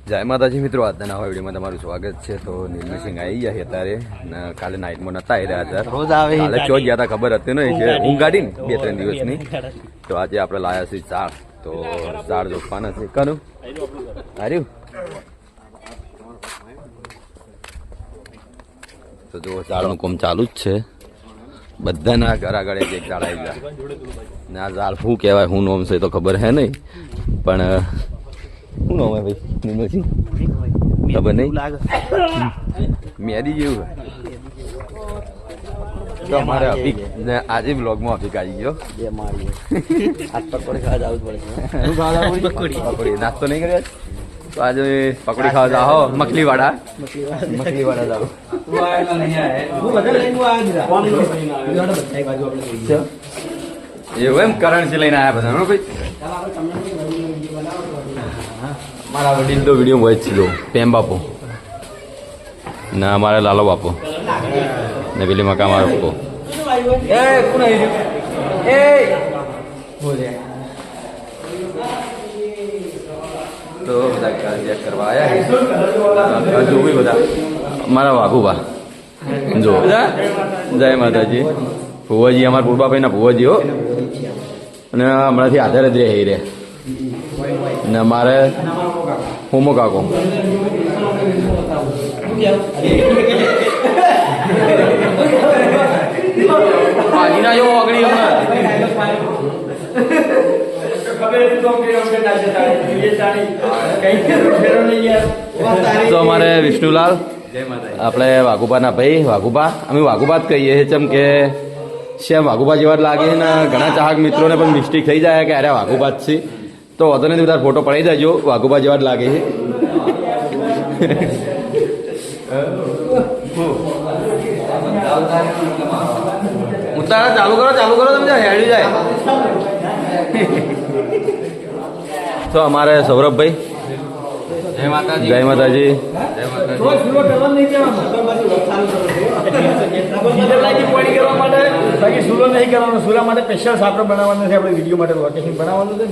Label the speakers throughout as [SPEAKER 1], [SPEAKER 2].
[SPEAKER 1] જય માતાજી મિત્રો, આજના નવા વિડીયોમાં તમારું સ્વાગત છે. તો નિર્મસિંહ આવી ગયા અત્યારે, કાલે નાઇટમાં નતા આવી રહ્યા હતા. રોજ આવે કાલે ચો ગયા હતા ખબર હતી નહીં કે ઊંઘ કાઢી ને 2-3 દિવસની. તો આજે આપણે લાયા છીએ ઝાડ. તો ઝાડ જોખવાના છે કરું હાર્યું. તો જો ઝાડનું કામ ચાલુ જ છે. બધાના ઘર આગળ એક ઝાડ આવી ગયા ને આ ઝાડ શું કહેવાય, શું નામ છે તો ખબર હે નહીં, પણ શું નામ હે ભાઈ નિર્મલસિંહ ખબર નહીં. મેદી જેવું તો અમારે અભિક આજે બ્લોગમાં અભિક આવી ગયો. પકોડી નાસ્તો નહીં કર્યો તો આજે પકોડી ખાવા જાઓ. મખલી વાળા જાઓ. એવું એમ કરણથી લઈને આવ્યા બધા ભાઈ. મારા વડીલ તો વિડીયો હોય જ છે. પેમ બાપુ ને અમારે લાલો બાપુ ને પેલી મકા મારો બાપુ. તો બધા ચેક કરવા આવ્યા જો બી બધા મારા વાઘુબા જો. જય માતાજી. ભુવાજી અમારા પૂર્વાભાઈના ભુવાજી હો, અને હમણાંથી આધાર જ રહે રે. ને મારે હોમો કાકો તો અમારે વિષ્ણુલાલ આપણે વાઘુબાના ભાઈ વાઘુબા, અમે વાઘુબા જ કહીએ છીએ. ચમ કે શ્યામ વાઘુબા જેવા જ લાગે ને ઘણા ચાહક મિત્રોને પણ મિસ્ટેક થઈ જાય કે અરે વાઘુબા જ છે. તો વધુ નથી બધા ફોટો પડાવી દેજો, વાઘુબા જેવા જ લાગે છે. ઉતારા ચાલુ કરો તમે હેડી જાય. તો અમારે સૌરભભાઈ જય માતાજી.
[SPEAKER 2] સુલા માટે સ્પેશિયલ સાપડો બનાવવાનો છે. આપણે વિડીયો માટે લોકેશન બનાવવાનું છે.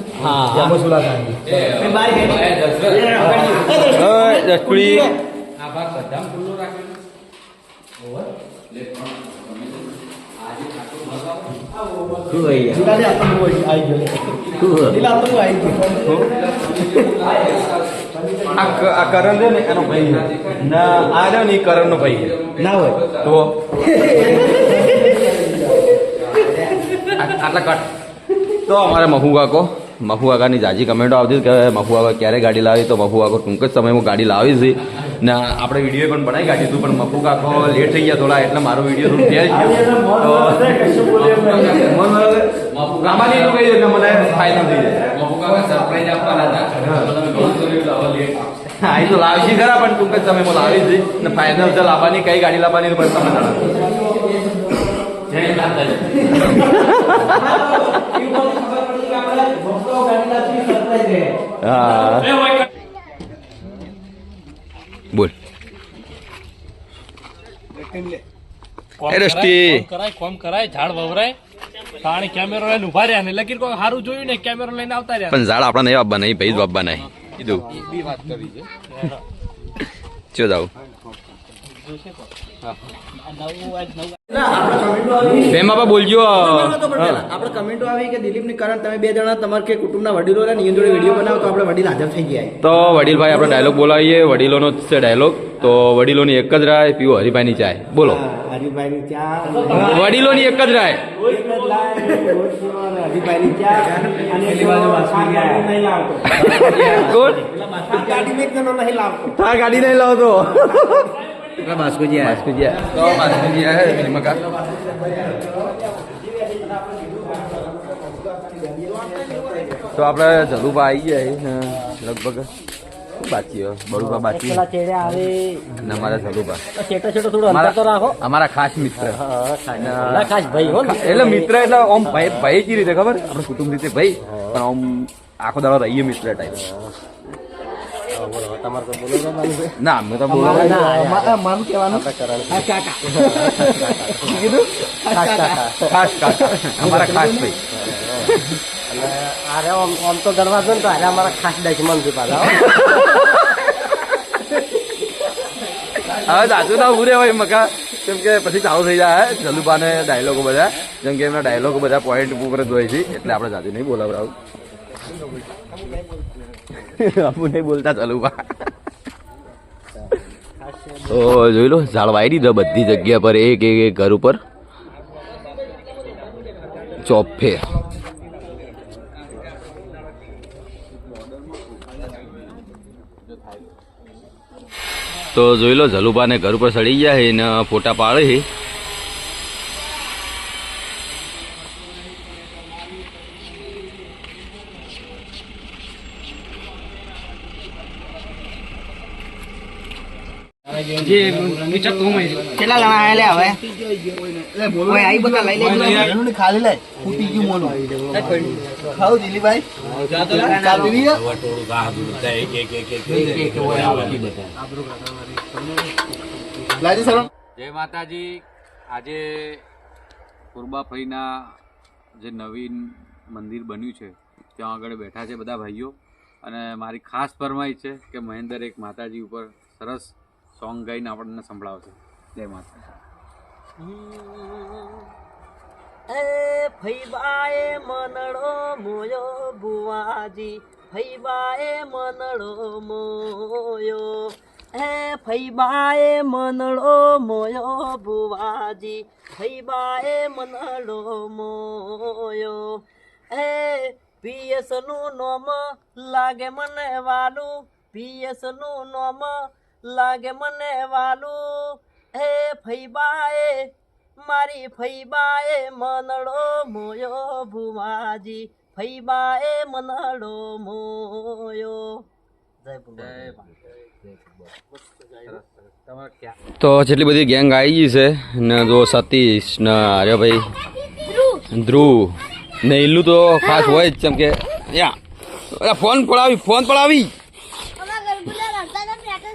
[SPEAKER 1] આ કરણ છે ને એનો ભાઈ ના, આ રહ્યો ને કરણ નો ભાઈ ના હોય તો આટલા કટ. તો અમારે મફુ કાકાની જાજી કમેન્ટો આવતી કે મફુ કાકા ક્યારે ગાડી લાવી, તો મફુ કાકો ટૂંક જ સમયમાં ગાડી લાવી છે. ને આપણે વિડીયો પણ બનાવી કાઢી હતું, પણ મફુ કાકો લેટ થઈ ગયા થોડા, એટલે મારો વિડીયો થોડું ફેલ ગયો. રામાની એટલું કહી દે કે મને ફાયદો થઈ જાય. મફુ કાકા સરપ્રાઈઝ આપવાના હતા. હા, એ તો લાવશે ખરા, પણ ટૂંક જ સમયમાં લાવી છે. ને ફાઇનલ છે લાવવાની, કઈ ગાડી લાવવાની પણ તમે બોલ
[SPEAKER 3] કોમ કરાય ઝાડ વવરાય પાણી કેમેરો લઈને ઉભા રહ્યા ને લગીર કોઈ સારું જોયું ને કેમેરો લઈને આવતા રહ્યા.
[SPEAKER 1] પણ ઝાડ આપણા નહીં આપવા નહીં ભાઈ, આપવા નહીં કીધું.
[SPEAKER 3] વાત કરી છે
[SPEAKER 1] ચો જાવ બેન બાપા બોલજો.
[SPEAKER 2] આપણે કમેન્ટો આવી કે દિલીપની કરણ તમે બે જણા તમારે કે કુટુંબના વડીલો ને એની જોડે વિડીયો બનાવો, તો આપણે વડીલ હાજર થઈ ગયા.
[SPEAKER 1] તો વડીલભાઈ આપણે ડાયલોગ બોલાવીએ. વડીલોનો જ છે ડાયલોગ. તો વડીલોની એક જ રાય, પીવો હરિભાઈની ચાય. બોલો.
[SPEAKER 2] હરિભાઈની ચા,
[SPEAKER 1] વડીલોની એક જ રાય.
[SPEAKER 2] હરિભાઈની ચા અને
[SPEAKER 1] ગાડી નહીં લાવતો. તો આપણે જલુભા આવી ગયા લગભગ બાકી બળુભા બાકી ને અમારા જલુભા અમારા ખાસ મિત્ર. એટલે મિત્ર એટલે આમ ભાઈ કી રીતે ખબર, આપણે કુટુંબ રીતે ભાઈ, પણ આમ આખો દાડો રહીએ મિત્ર ટાઈપ. ના અમે તો બોલો મારું કહેવાનું કીધું ખાસ કાકા અમારા ખાસ ભાઈ.
[SPEAKER 2] અરે આમ તો ગણવા દો ને તો અરે અમારા ખાસ દશમન થી પાછા
[SPEAKER 1] હવે સાચું ના ઉભું રહેવાય મકા કેમ કે પછી ચાલુ થઈ જાય જલુબાને ડાયલોગો બધા જેમ કે એમના ડાયલોગો બધા પોઈન્ટ ઉપર જ હોય છે એટલે આપણે જાતે નહીં બોલાવડાવું આપું નહીં બોલતા જલુબા તો જોઈ લો ઝાડ વાઈ દીધા બધી જગ્યા પર એક એક ઘર ઉપર ચોફે તો જોઈ લો જલુભાને ઘર ઉપર સડી ગયા છે ને ફોટા પાડે છે
[SPEAKER 2] કેટલા જણા આયા લે હવે ઓય આઈ બધા લઈ લેજો ખાલી લે ફૂટી ગયું મોનું ખાવ દિલીપભાઈ
[SPEAKER 1] જય માતાજી આજે કુરબાફળીના જે નવીન મંદિર બન્યું છે ત્યાં આગળ બેઠા છે બધા ભાઈઓ અને મારી ખાસ ફરમાઈ છે કે મહેન્દર એક માતાજી ઉપર સરસ સોંગ ગાઈને આપણને સંભળાવશે જય માતા
[SPEAKER 4] એ ફૈબાએ મનડો મોયો બુવાજી ફૈબાએ મનડો મોયો એ ફૈબાએ મનડો મોયો બુવાજી ફૈબાએ મનડો મોયો એ પીએસ નું નોમ લાગે મને વાલું પીએસ નું નોમ લાગે મને વાલું હે ફૈબાએ મારી ફૈબાએ મનડો મોયો ભુવાજી ફૈબાએ મનડો મોયો
[SPEAKER 1] તો જેટલી બધી ગેંગ આવી ગઈ છે ને જો સતીશ ને આર્યભાઈ ધ્રુવ ને ઇલ્લુ તો ખાસ હોય જ કેમ કે યા ફોન પડાવી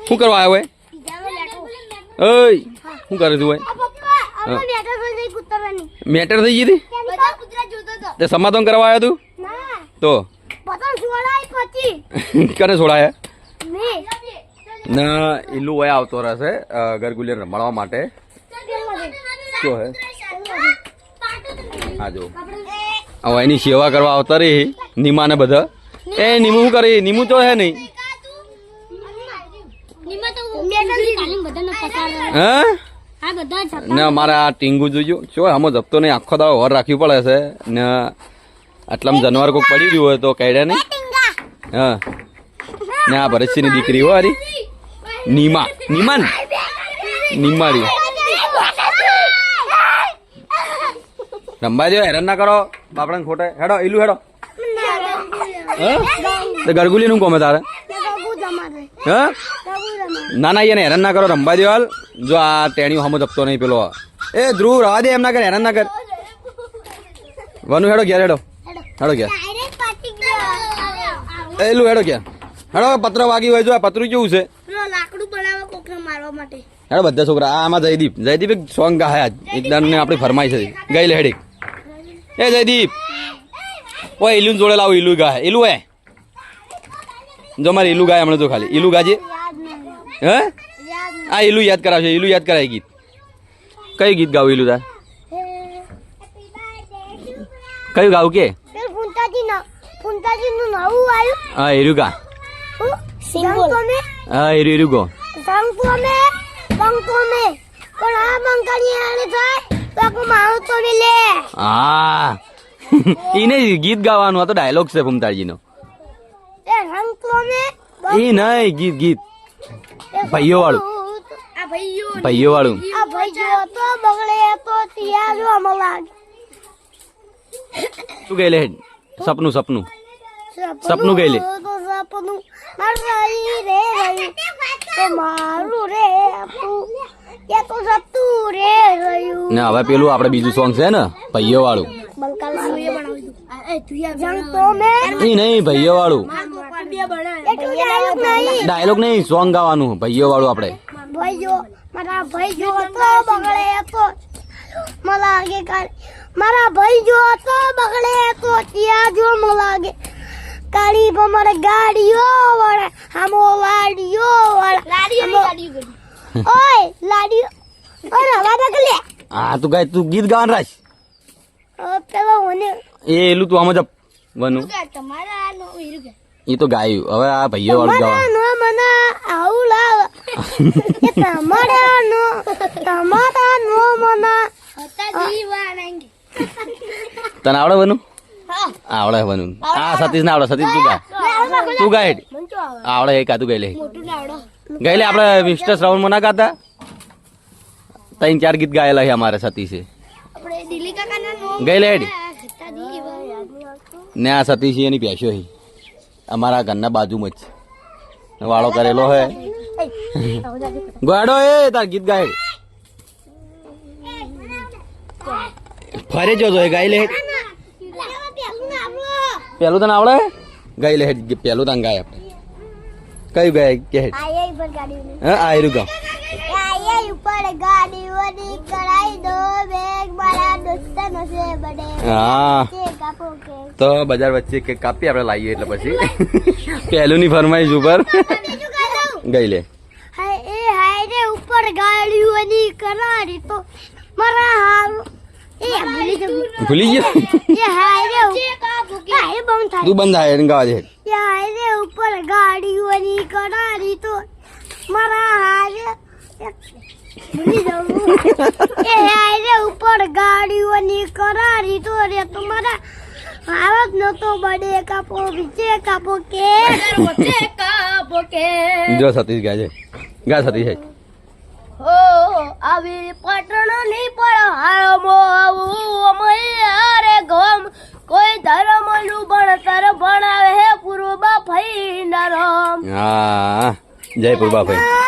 [SPEAKER 1] શું કરવા આવ્યો હોય ઓય શું કરે તું હોય મેટર થઈ ગઈ હતી તે સમાધાન કરવા આવ્યો તું તો કને છોડાયા ના ઇલ્લુ હોય આવતો રહેશે ગરગુલિયર રમાડવા માટે શું હે હા જો હવે એની સેવા કરવા આવતા રહી નીમાને બધા એ નીમુ શું કરે નીમુ તો હે નહીં ને અમારે આ ટીંગુ જોજો શું આમાં જપતો નહીં આખો દાડો વર રાખવી પડે છે ને આટલામાં જાનવર કોઈક પડી ગયું હોય તો કાઢ્યા નહીં હા ને આ ભરતસિંહની દીકરી હો અરે નીમારી રંબા જો હેરાન ના કરો બાપડા ખોટે હેડો ઈલું હેડો હા ગરગુલી નું કોમે તારે હા ના ના એને હેરાન ના કરો રંબા દેવાલ જો આ ટેણીઓ હમો જપતો નહીં પેલો એ ધ્રુવ રવા દે એમ ના કર હેરાન ના કર વનુ હેડો ઘેર હેડો ઘેર એલું હેડો ઘેર હેડો પત્ર વાગી હોય જો આ પતરું કેવું છે
[SPEAKER 5] લાકડું બનાવવા કોકને મારવા માટે
[SPEAKER 1] હેડો બધા છોકરા આમાં જયદીપ એક સોંગ ગાયા એકદમ ને આપણી ફરમાઈ છે ગઈ લે હેડી એ જયદીપ ઓય ઇલું જોડે લાવો ઇલું ગાય ઇલું હે જો મારે ઇલું ગાય હમણાં જો ખાલી ઇલું ગાજે હે આ ઇલું યાદ કરાવશે ઇલું યાદ કરાય ગીત કયું ગીત ગાવું ઇલું તાર કયું ગાવું કે
[SPEAKER 5] ફૂંતાજી નું નવું આવ્યું
[SPEAKER 1] હા એરું ગા હા એરું ગો
[SPEAKER 5] પણ આ બંકાની આને થાય તો મારું તો લે
[SPEAKER 1] હા એને ગીત ગાવાનું આ તો ડાયલોગ છે ફૂમતાજીનો
[SPEAKER 5] એ રંગ તો મે
[SPEAKER 1] એ નહીં ગીત ભાઈઓ વાળું
[SPEAKER 5] આ
[SPEAKER 1] ભાઈઓ વાળું
[SPEAKER 5] આ ભાઈ જો તો બગડે તો ત્યાં જો અમલાગ
[SPEAKER 1] શું કહે લે સપનું ગઈ લે
[SPEAKER 5] સપનું મારું રે રહ્યું તો મારું રે એ તો સતું રે રહ્યું
[SPEAKER 1] ને હવે પેલું આપણે બીજું સોંગ છે ને ભાઈઓ વાળું
[SPEAKER 5] બંકાલ સુએ બનાવી દઉં જંગ તો મે
[SPEAKER 1] એ નહીં ભાઈઓ વાળું
[SPEAKER 5] એટલું ડાયલોગ નહીં
[SPEAKER 1] ડાયલોગ નહીં સોંગ ગાવાનું ભાઈઓ વાળું આપણે
[SPEAKER 5] ભાઈ જો મારા ભાઈ જો તો બગડે તો મલાગે કાલ મારા ભાઈ જો તો બગડે તો ત્યાં જો મલાગે કાળી પર મારે ગાડીઓ વાળા હામો વાડીઓ વાળા ઓય ગાડીઓ અરે હવા દકલે
[SPEAKER 1] હા તું ગાય તું ગીત ગાવાનું રાખ
[SPEAKER 5] પેલો મને
[SPEAKER 1] એલું તું આમ જ બનું
[SPEAKER 5] તમારા નો વીરુ કે
[SPEAKER 1] એ તો ગાયું હવે આ ભાઈઓ વાળું
[SPEAKER 5] તમારા
[SPEAKER 1] ગાવા
[SPEAKER 5] નો મને આવું લાવ એ તમારા નો મને હતા જીવાનાંગી
[SPEAKER 1] તને આવડે બનું
[SPEAKER 5] હા
[SPEAKER 1] આવડે બનું આ સતીશ ને આવડે સતીશ તું ગા તું ગાય
[SPEAKER 5] મંચો આવે
[SPEAKER 1] આવડે એક આ તું ગાઈ લે
[SPEAKER 5] મોટું લાવડો
[SPEAKER 1] ગાઈ લે આપણે મિસ્ટર શ્રાવણમાં ના ગાતા 3-4 ગીત ગાયેલા છે અમારે સતીશે
[SPEAKER 5] આપણે દિલ્હી કાકાના નો
[SPEAKER 1] ગાઈ લે હેડી
[SPEAKER 5] હતા જીવા
[SPEAKER 1] ને આ સતીશ એની પ્યાસ્યો છે અમારા ઘરના બાજુમાં જ વાળો કરેલો હે ગાડો એ તાર ગીત ગાય ફરે જો તો ગાઈ લે પેલું તને આવડે ગાઈ લે પેલું તને ગાય આપણે કયું ગાય કે
[SPEAKER 5] આયે પર ગાડી
[SPEAKER 1] હા આયરું ગાવ
[SPEAKER 5] આયે ઉપર ગાડી વડી કરાઈ દો બેગ મારા દોસ્તનો છે બડે
[SPEAKER 1] હા
[SPEAKER 5] કે કાપો કે
[SPEAKER 1] તો બજાર વચ્ચે કેક કાપી આપણે લાવીએ એટલે પછી પહેલું ની ફરમાઈશ ઉપર
[SPEAKER 5] બીજું કહી દઉં
[SPEAKER 1] ગઈ લે
[SPEAKER 5] હાય રે ઉપર ગાડી વડી કરારી તો મારા હારું એ
[SPEAKER 1] ભૂલી ગયો
[SPEAKER 5] એ હાય રે કાપો કે હાય બંધ થાય
[SPEAKER 1] તું બંધ થાય એને ગાવા દે
[SPEAKER 5] એ હાય રે ઉપર ગાડી વડી કરારી તો મારા હારે ભૂલી જાઉં એ હાય રે ઉપર ગાડીઓની કરારી તો રે તમારા ભારત નો તો બડે કાપો વિજે કાપો કે
[SPEAKER 1] જો સતીશ ગાય છે ગા સતીશ છે
[SPEAKER 5] હો આવી પટણ ની પણ હાળમો આવું અમારે ગમ કોઈ ધર્મ નું ભણતર ભણાવે હે પૂર્વ ભાઈ નરમ
[SPEAKER 1] હા જય પૂર્વા ભાઈ